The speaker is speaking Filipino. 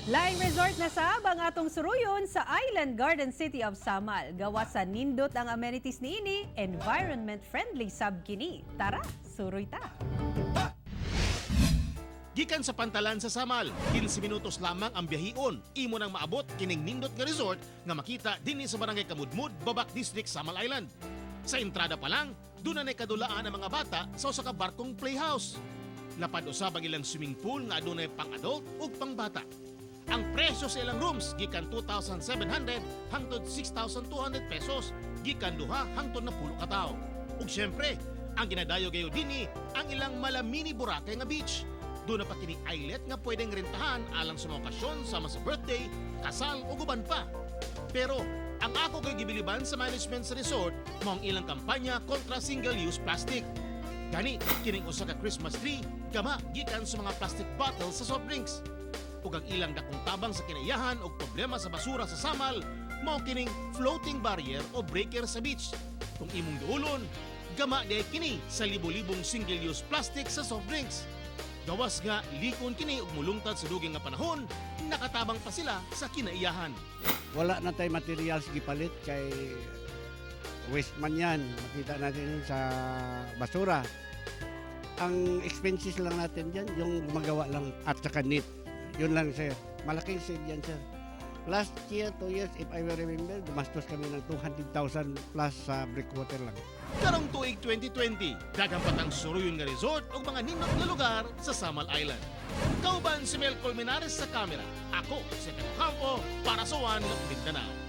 Laing resort na sab ang atong suruyon sa Island Garden City of Samal. Gawa sa nindot ang amenities niini, environment-friendly sab kini. Tara, suroy ta! Gikan sa Pantalan sa Samal, 15 minutos lamang ang biyahion. Imo nang maabot kining nindot nga resort nga makita dinhi sa Barangay Kamudmud, Babak District, Samal Island. Sa entrada pa lang, doon na kadulaan ang mga bata sa usa ka barkong playhouse. Lapad usab ang ilang swimming pool nga adunay pang-adult ug pang-bata. Ang presyo sa ilang rooms gikan 2,700 hangtod 6,200 pesos, gikan duha hangtod na 10 ka tawo. Ug syempre, ang ginadayo gayo dinhi ang ilang malamini Boracay nga beach. Doon na pa kini islet nga pwedeng rentahan alang sa mga okasyon sama sa birthday, kasal o guban pa. Pero ang ako kay gibiliban sa management sa resort mao ang ilang kampanya kontra single-use plastic. Gani, kining usa ka Christmas tree, gama gikan sa mga plastic bottles sa soft drinks. Ug ang ilang dakong tabang sa kinaiyahan o problema sa basura sa Samal, mao kining floating barrier o breaker sa beach. Kung imong duulon, gama di kini sa libo-libong single-use plastic sa soft drinks. Gawas nga likon kini ug mulungtad sa dugay nga panahon, nakatabang pa sila sa kinaiyahan. Wala na tayo materials gipalit kay waste man yan. Makita natin yun sa basura. Ang expenses lang natin dyan, yung gumagawa lang at saka knit. Yun lang, sir. Malaking save yan, sir. Last year, 2 years, if I will remember, gumastos kami ng 200,000 plus sa breakwater lang. Karong tuig 2020, daghang patang suruyon nga resort ug mga nindot nga lugar sa Samal Island. Kauban si Mel Colmenares sa kamera. Ako si Teno Campo para sa One Mindanao.